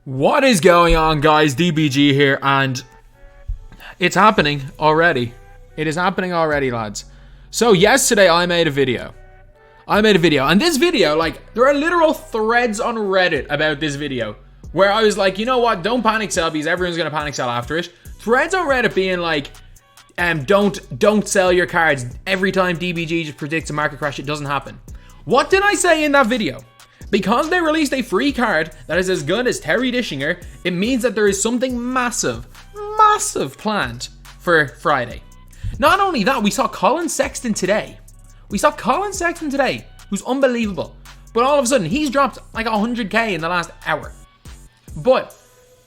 What is going on, guys? DBG here, and it's happening already. It is happening already, lads. So yesterday I made a video. And this video, like, there are literal threads on Reddit about this video where I was like, you know what, don't panic sell because everyone's gonna panic sell after it. Threads on Reddit being like, don't sell your cards. Every time DBG just predicts a market crash, it doesn't happen. What did I say in that video? Because they released a free card that is as good as Terry Dishinger, it means that there is something massive planned for Friday. Not only that, we saw Colin Sexton today. Who's unbelievable. But all of a sudden, he's dropped like 100k in the last hour. But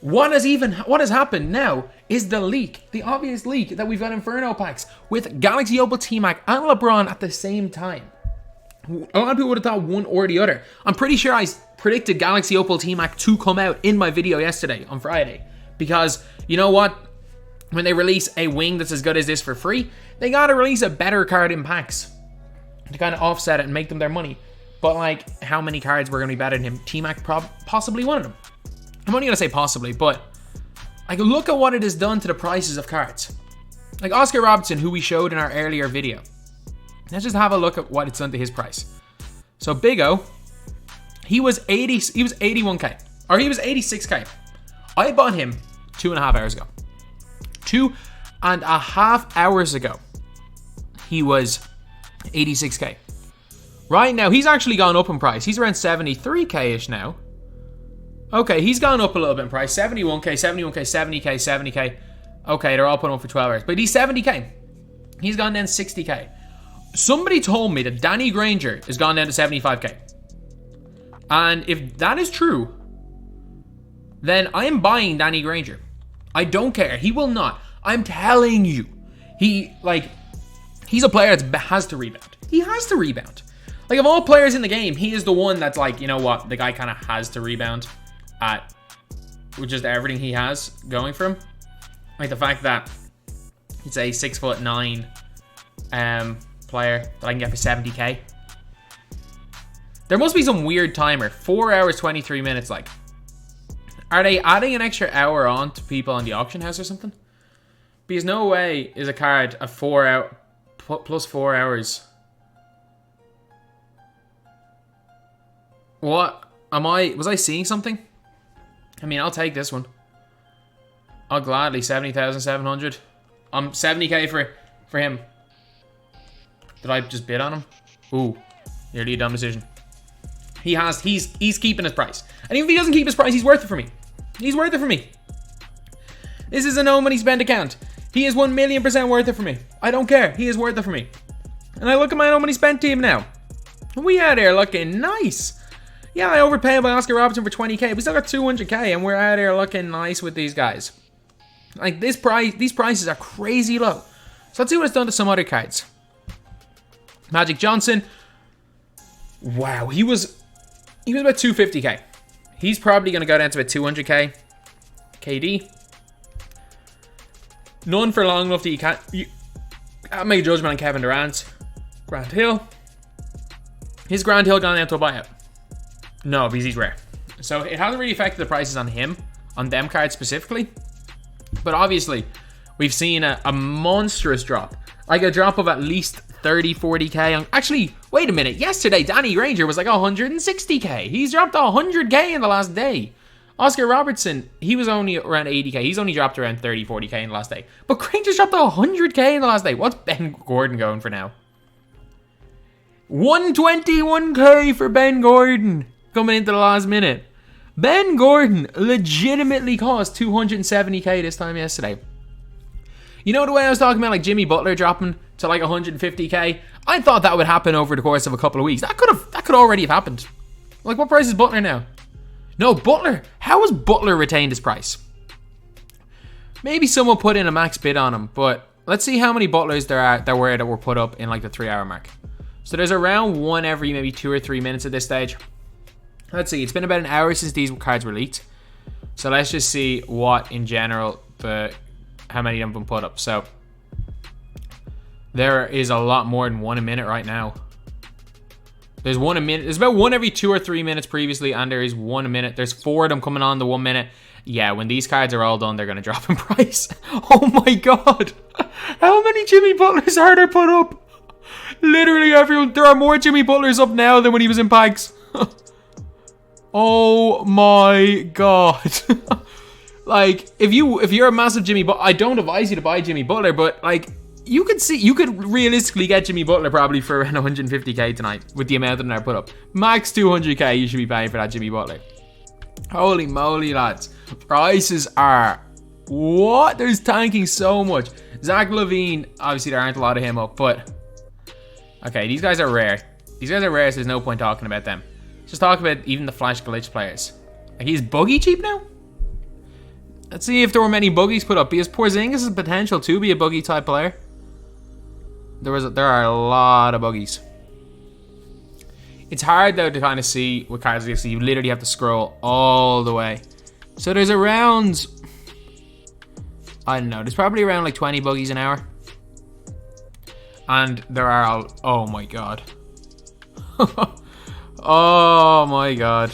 what has happened now is the obvious leak that we've got Inferno packs with Galaxy Opal T-Mac and LeBron at the same time. A lot of people would have thought one or the other. I'm pretty sure I predicted Galaxy Opal T-Mac to come out in my video yesterday on Friday. Because, you know what? When they release a wing that's as good as this for free, they gotta release a better card in packs to kind of offset it and make them their money. But like, how many cards were gonna be better than him? T-Mac possibly one of them. I'm only gonna say possibly, but like, look at what it has done to the prices of cards. Like Oscar Robertson, who we showed in our earlier video. Let's just have a look at what it's done to his price. So Big O, he was 81k, or he was 86k. I bought him 2.5 hours ago. 2.5 hours ago, he was 86k. Right now, he's actually gone up in price. He's around 73k-ish now. Okay, he's gone up a little bit in price. 71k, 70k, 70k. Okay, they're all put on for 12 hours. But he's 70k. He's gone down 60k. Somebody told me that Danny Granger has gone down to 75k. And if that is true, then I am buying Danny Granger. I don't care. He will not. I'm telling you. He's a player that has to rebound. He has to rebound. Like, of all players in the game, he is the one that's like, you know what? The guy kind of has to rebound with just everything he has going for him. Like the fact that it's a 6'9" player that I can get for 70k. There must be some weird timer. 4 hours, 23 minutes, like. Are they adding an extra hour on to people on the auction house or something? Because no way is a card a 4 hour plus 4 hours. What? Was I seeing something? I mean, I'll take this one. I'll gladly 70,700. 70k for him. Did I just bid on him? Ooh, nearly a dumb decision. He's keeping his price. And even if he doesn't keep his price, he's worth it for me. He's worth it for me. This is a no money spent account. He is 1,000,000% worth it for me. I don't care. He is worth it for me. And I look at my no money spent team now. We out here looking nice. Yeah, I overpaid by Oscar Robertson for 20k. We still got 200k and we're out here looking nice with these guys. Like, these prices are crazy low. So let's see what it's done to some other cards. Magic Johnson. Wow, he was about 250k. He's probably going to go down to about 200k. KD. None for long enough that you can't make a judgment on Kevin Durant. Grant Hill. His Grant Hill gone down to a buyout? No, because he's rare. So it hasn't really affected the prices on him, on them cards specifically. But obviously, we've seen a monstrous drop. Like a drop of at least 30, 40k. Actually, wait a minute. Yesterday, Danny Granger was like 160k. He's dropped 100k in the last day. Oscar Robertson, he was only around 80k. He's only dropped around 30, 40k in the last day. But Granger's dropped 100k in the last day. What's Ben Gordon going for now? 121k for Ben Gordon coming into the last minute. Ben Gordon legitimately cost 270k this time yesterday. You know the way I was talking about like Jimmy Butler dropping to like 150k? I thought that would happen over the course of a couple of weeks. That could already have happened. Like, what price is Butler now? No, Butler. How has Butler retained his price? Maybe someone put in a max bid on him, but let's see how many Butlers there were put up in like the 3 hour mark. So there's around one every maybe 2 or 3 minutes at this stage. Let's see. It's been about an hour since these cards were leaked. So let's just see what in general how many of them put up. So there is a lot more than one a minute right now. There's one a minute. There's about one every 2 or 3 minutes previously, and there is 1 a minute. There's 4 of them coming on the 1 minute. Yeah, when these cards are all done, they're going to drop in price. Oh my god. How many Jimmy Butlers are there put up? Literally everyone. There are more Jimmy Butlers up now than when he was in packs. Oh my god. Like, if you're a massive Jimmy Butler, I don't advise you to buy Jimmy Butler, but like, you could realistically get Jimmy Butler probably for around 150k tonight with the amount that they're put up. Max 200k you should be paying for that Jimmy Butler. Holy moly, lads. Prices are... What? There's tanking so much. Zach Levine, obviously there aren't a lot of him up, but... Okay, these guys are rare. These guys are rare, so there's no point talking about them. Just talk about even the Flash Glitch players. Like, he's buggy cheap now? Let's see if there were many buggies put up, because Porzingis has potential to be a buggy type player. There are a lot of buggies. It's hard though to kind of see what cards like this. So you literally have to scroll all the way. So there's around, I don't know, there's probably around like 20 buggies an hour. And there are all, oh my god. Oh my god.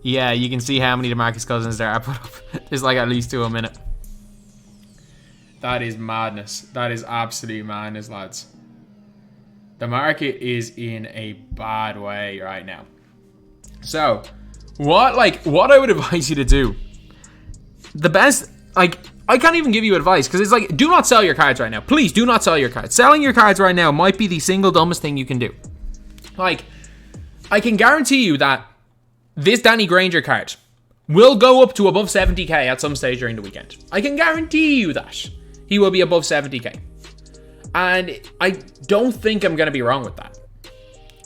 Yeah, you can see how many DeMarcus Cousins there are put up. There's like at least 2 a minute. That is madness. That is absolute madness, lads. The market is in a bad way right now. So, what I would advise you to do, the best, like, I can't even give you advice, because it's like, do not sell your cards right now. Please, do not sell your cards. Selling your cards right now might be the single dumbest thing you can do. Like, I can guarantee you that this Danny Granger card will go up to above 70k at some stage during the weekend. I can guarantee you that. He will be above 70k. And I don't think I'm going to be wrong with that.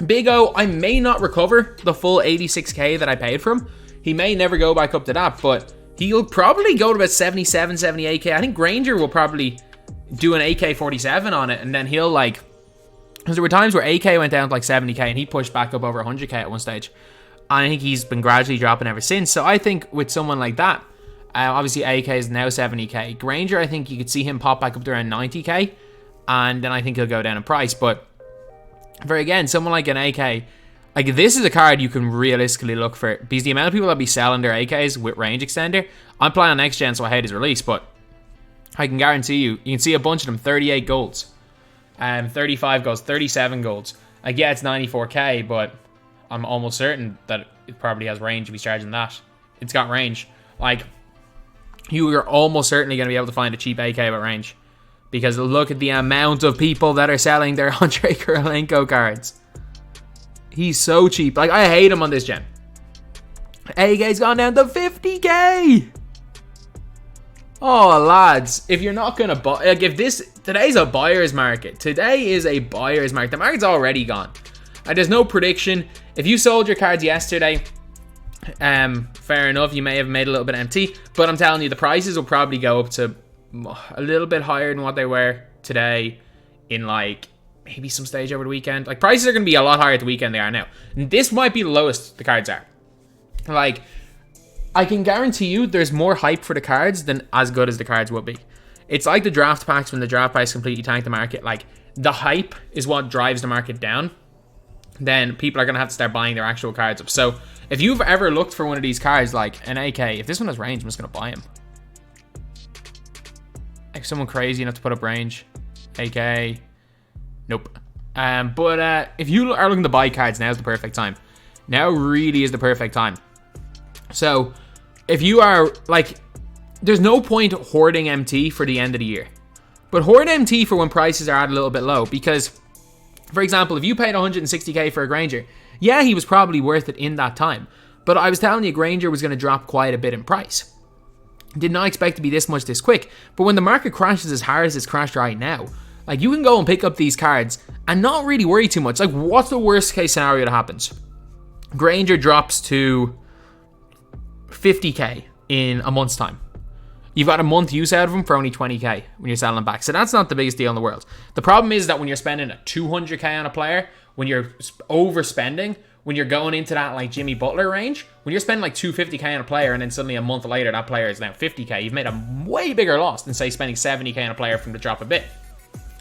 Big O, I may not recover the full 86k that I paid for him. He may never go back up to that, but he'll probably go to about 77, 78k. I think Granger will probably do an AK 47 on it, and then he'll like... Because there were times where AK went down to like 70k, and he pushed back up over 100k at one stage. And I think he's been gradually dropping ever since. So I think with someone like that, obviously AK is now 70k. Granger, I think you could see him pop back up to around 90k. And then I think he'll go down in price. But for, again, someone like an AK, like, this is a card you can realistically look for. Because the amount of people that be selling their AKs with range extender, I'm playing on next gen, so I hate his release. But I can guarantee you can see a bunch of them, 38 golds. 35 golds, 37 golds. Like, yeah, it's 94k, but I'm almost certain that it probably has range if he's charging that. It's got range. Like, you are almost certainly going to be able to find a cheap AK with range. Because look at the amount of people that are selling their Andre Kirilenko cards. He's so cheap. Like, I hate him on this gen. AK's gone down to 50k. Oh, lads. If you're not going to buy... Like, if this... Today's a buyer's market. Today is a buyer's market. The market's already gone. There's no prediction. If you sold your cards yesterday... fair enough. You may have made a little bit empty. But I'm telling you, the prices will probably go up to... a little bit higher than what they were today in, like, maybe some stage over the weekend. Like, prices are going to be a lot higher at the weekend than they are now. And this might be the lowest the cards are. Like, I can guarantee you there's more hype for the cards than as good as the cards will be. It's like the draft packs when the draft packs completely tanked the market. Like, the hype is what drives the market down. Then people are going to have to start buying their actual cards up. So, if you've ever looked for one of these cards, like an AK, if this one has range, I'm just going to buy him. Like, someone crazy enough to put up range. AK. Nope. But if you are looking to buy cards, now's the perfect time. Now really is the perfect time. So, if you are, like, there's no point hoarding MT for the end of the year. But hoard MT for when prices are at a little bit low. Because, for example, if you paid 160k for a Granger, yeah, he was probably worth it in that time. But I was telling you, Granger was going to drop quite a bit in price. Did not expect to be this much this quick. But when the market crashes as hard as it's crashed right now, like, you can go and pick up these cards and not really worry too much. Like, what's the worst case scenario that happens? Granger drops to 50k in a month's time. You've got a month use out of them for only 20k when you're selling them back. So that's not the biggest deal in the world. The problem is that when you're spending a 200k on a player, when you're overspending, when you're going into that, like, Jimmy Butler range, when you're spending like 250k on a player and then suddenly a month later that player is now 50k, you've made a way bigger loss than, say, spending 70k on a player from the drop a bit.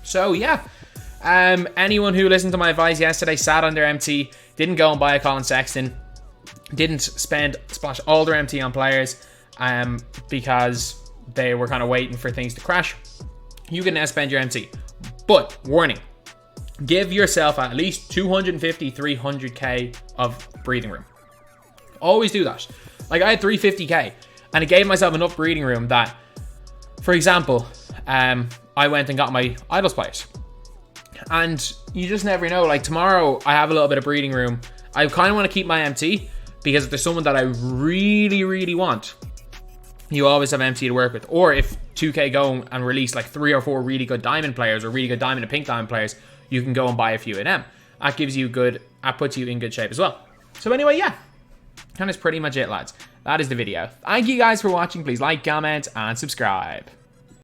So yeah, Anyone who listened to my advice yesterday, sat on their MT, didn't go and buy a Colin Sexton, didn't splash all their MT on players because they were kind of waiting for things to crash, you can now spend your MT. But, warning, give yourself at least 250, 300k of breathing room. Always do that. Like, I had 350k, and it gave myself enough breathing room that, for example, I went and got my idols players. And you just never know. Like, tomorrow, I have a little bit of breathing room. I kind of want to keep my MT, because if there's someone that I really, really want, you always have MT to work with. Or if 2K go and release like 3 or 4 really good diamond players, or really good diamond and pink diamond players, you can go and buy a few of them. That gives you that puts you in good shape as well. So anyway, yeah. That is pretty much it, lads. That is the video. Thank you guys for watching. Please like, comment, and subscribe.